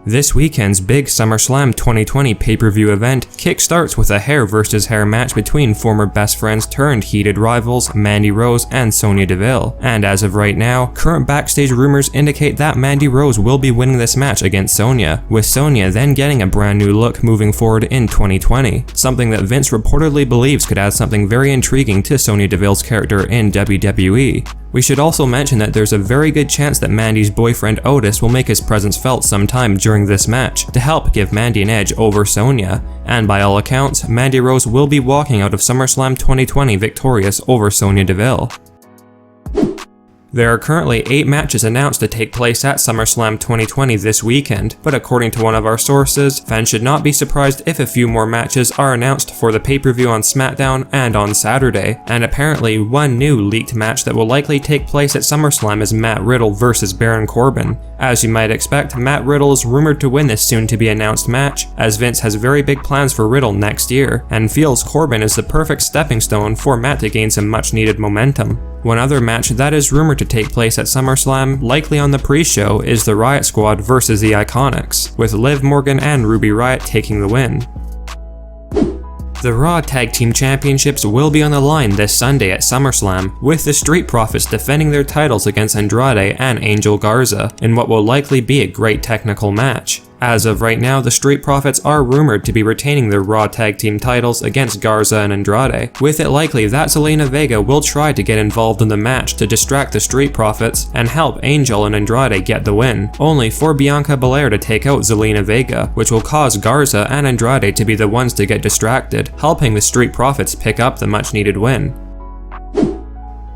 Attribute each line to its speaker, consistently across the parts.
Speaker 1: This weekend's big SummerSlam 2020 pay-per-view event kickstarts with a hair versus hair match between former best friends turned heated rivals Mandy Rose and Sonya Deville. And as of right now, current backstage rumors indicate that Mandy Rose will be winning this match against Sonya, with Sonya then getting a brand new look moving forward in 2020, something that Vince reportedly believes could add something very intriguing to Sonya Deville's character in WWE. We should also mention that there's a very good chance that Mandy's boyfriend Otis will make his presence felt sometime during this match to help give Mandy an edge over Sonya, and by all accounts, Mandy Rose will be walking out of SummerSlam 2020 victorious over Sonya Deville. There are currently 8 matches announced to take place at SummerSlam 2020 this weekend, but according to one of our sources, fans should not be surprised if a few more matches are announced for the pay-per-view on SmackDown and on Saturday, and apparently one new leaked match that will likely take place at SummerSlam is Matt Riddle versus Baron Corbin. As you might expect, Matt Riddle is rumored to win this soon-to-be-announced match, as Vince has very big plans for Riddle next year, and feels Corbin is the perfect stepping stone for Matt to gain some much-needed momentum. One other match that is rumored to take place at SummerSlam, likely on the pre-show, is the Riot Squad versus the Iconics, with Liv Morgan and Ruby Riott taking the win. The Raw Tag Team Championships will be on the line this Sunday at SummerSlam, with the Street Profits defending their titles against Andrade and Angel Garza, in what will likely be a great technical match. As of right now, the Street Profits are rumored to be retaining their Raw Tag Team titles against Garza and Andrade, with it likely that Zelina Vega will try to get involved in the match to distract the Street Profits and help Angel and Andrade get the win, only for Bianca Belair to take out Zelina Vega, which will cause Garza and Andrade to be the ones to get distracted, helping the Street Profits pick up the much needed win.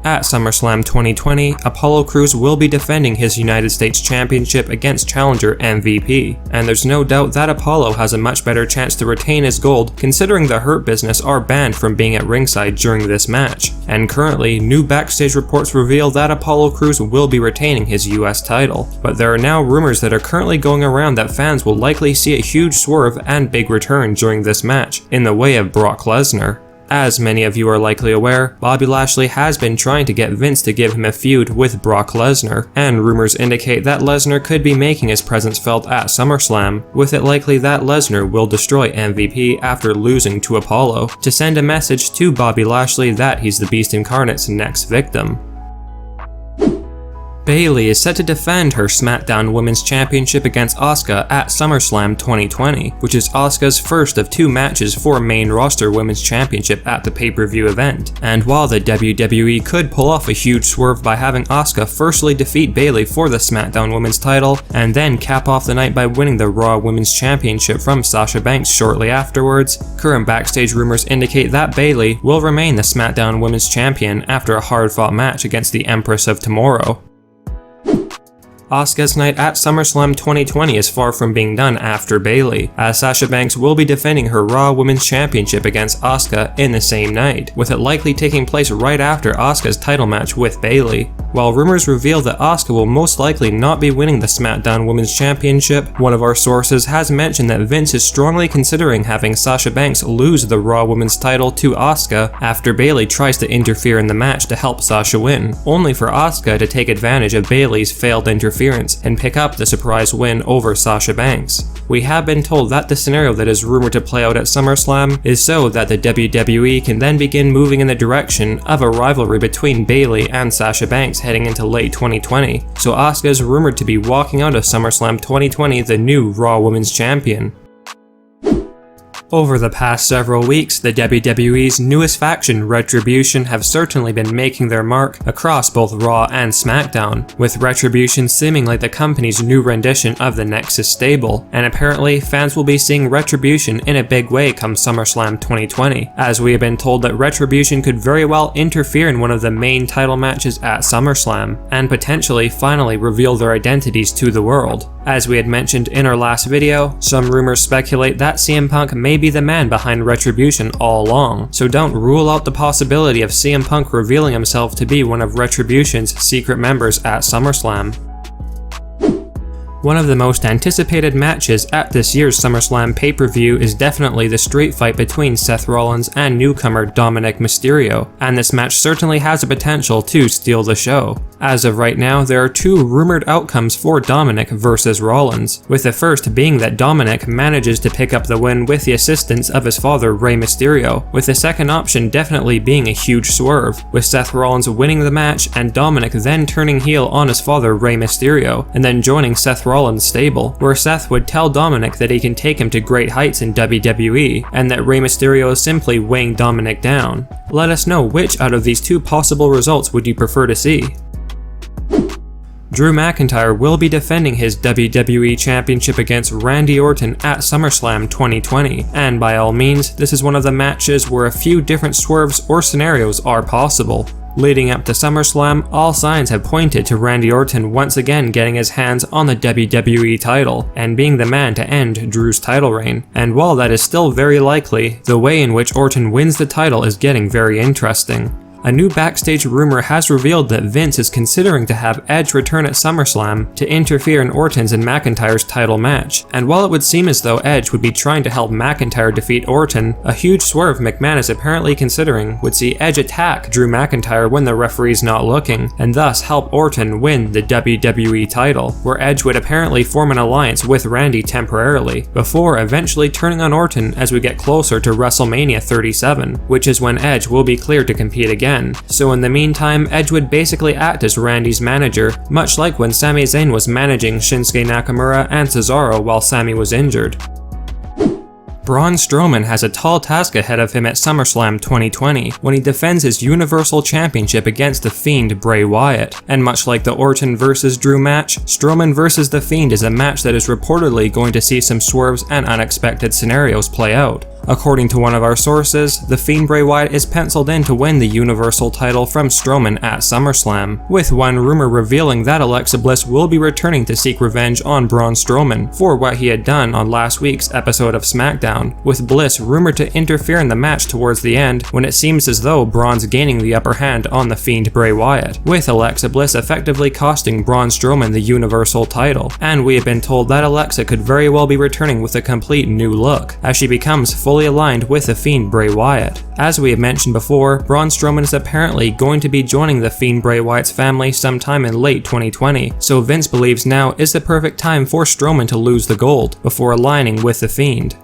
Speaker 1: At SummerSlam 2020, Apollo Crews will be defending his United States Championship against challenger MVP, and there's no doubt that Apollo has a much better chance to retain his gold considering the Hurt Business are banned from being at ringside during this match, and currently, new backstage reports reveal that Apollo Crews will be retaining his US title, but there are now rumors that are currently going around that fans will likely see a huge swerve and big return during this match, in the way of Brock Lesnar. As many of you are likely aware, Bobby Lashley has been trying to get Vince to give him a feud with Brock Lesnar, and rumors indicate that Lesnar could be making his presence felt at SummerSlam, with it likely that Lesnar will destroy MVP after losing to Apollo, to send a message to Bobby Lashley that he's the Beast Incarnate's next victim. Bayley is set to defend her SmackDown Women's Championship against Asuka at SummerSlam 2020, which is Asuka's first of 2 matches for main roster Women's Championship at the pay-per-view event. And while the WWE could pull off a huge swerve by having Asuka firstly defeat Bayley for the SmackDown Women's title, and then cap off the night by winning the Raw Women's Championship from Sasha Banks shortly afterwards, current backstage rumors indicate that Bayley will remain the SmackDown Women's Champion after a hard-fought match against the Empress of Tomorrow. Asuka's night at SummerSlam 2020 is far from being done after Bayley, as Sasha Banks will be defending her Raw Women's Championship against Asuka in the same night, with it likely taking place right after Asuka's title match with Bayley. While rumors reveal that Asuka will most likely not be winning the SmackDown Women's Championship, one of our sources has mentioned that Vince is strongly considering having Sasha Banks lose the Raw Women's title to Asuka after Bayley tries to interfere in the match to help Sasha win, only for Asuka to take advantage of Bayley's failed interference and pick up the surprise win over Sasha Banks. We have been told that the scenario that is rumored to play out at SummerSlam is so that the WWE can then begin moving in the direction of a rivalry between Bayley and Sasha Banks heading into late 2020, so Asuka is rumored to be walking out of SummerSlam 2020 the new Raw Women's Champion. Over the past several weeks, the WWE's newest faction, Retribution, have certainly been making their mark across both Raw and SmackDown, with Retribution seeming like the company's new rendition of the Nexus stable, and apparently fans will be seeing Retribution in a big way come SummerSlam 2020, as we have been told that Retribution could very well interfere in one of the main title matches at SummerSlam, and potentially finally reveal their identities to the world. As we had mentioned in our last video, some rumors speculate that CM Punk may be the man behind Retribution all along, so don't rule out the possibility of CM Punk revealing himself to be one of Retribution's secret members at SummerSlam. One of the most anticipated matches at this year's SummerSlam pay-per-view is definitely the street fight between Seth Rollins and newcomer Dominic Mysterio, and this match certainly has the potential to steal the show. As of right now, there are two rumored outcomes for Dominic versus Rollins, with the first being that Dominic manages to pick up the win with the assistance of his father Rey Mysterio, with the second option definitely being a huge swerve, with Seth Rollins winning the match and Dominic then turning heel on his father Rey Mysterio, and then joining Seth Rollins' stable, where Seth would tell Dominic that he can take him to great heights in WWE, and that Rey Mysterio is simply weighing Dominic down. Let us know which out of these two possible results would you prefer to see. Drew McIntyre will be defending his WWE Championship against Randy Orton at SummerSlam 2020, and by all means, this is one of the matches where a few different swerves or scenarios are possible. Leading up to SummerSlam, all signs have pointed to Randy Orton once again getting his hands on the WWE title, and being the man to end Drew's title reign. And while that is still very likely, the way in which Orton wins the title is getting very interesting. A new backstage rumor has revealed that Vince is considering to have Edge return at SummerSlam to interfere in Orton's and McIntyre's title match, and while it would seem as though Edge would be trying to help McIntyre defeat Orton, a huge swerve McMahon is apparently considering would see Edge attack Drew McIntyre when the referee's not looking, and thus help Orton win the WWE title, where Edge would apparently form an alliance with Randy temporarily, before eventually turning on Orton as we get closer to WrestleMania 37, which is when Edge will be cleared to compete again. So in the meantime, Edge would basically act as Randy's manager, much like when Sami Zayn was managing Shinsuke Nakamura and Cesaro while Sami was injured. Braun Strowman has a tall task ahead of him at SummerSlam 2020 when he defends his Universal Championship against the Fiend Bray Wyatt. And much like the Orton vs Drew match, Strowman vs the Fiend is a match that is reportedly going to see some swerves and unexpected scenarios play out. According to one of our sources, the Fiend Bray Wyatt is penciled in to win the Universal title from Strowman at SummerSlam, with one rumor revealing that Alexa Bliss will be returning to seek revenge on Braun Strowman for what he had done on last week's episode of SmackDown, with Bliss rumored to interfere in the match towards the end when it seems as though Braun's gaining the upper hand on the Fiend Bray Wyatt, with Alexa Bliss effectively costing Braun Strowman the Universal title, and we have been told that Alexa could very well be returning with a complete new look, as she becomes fully aligned with the Fiend Bray Wyatt. As we have mentioned before, Braun Strowman is apparently going to be joining the Fiend Bray Wyatt's family sometime in late 2020, so Vince believes now is the perfect time for Strowman to lose the gold, before aligning with the Fiend.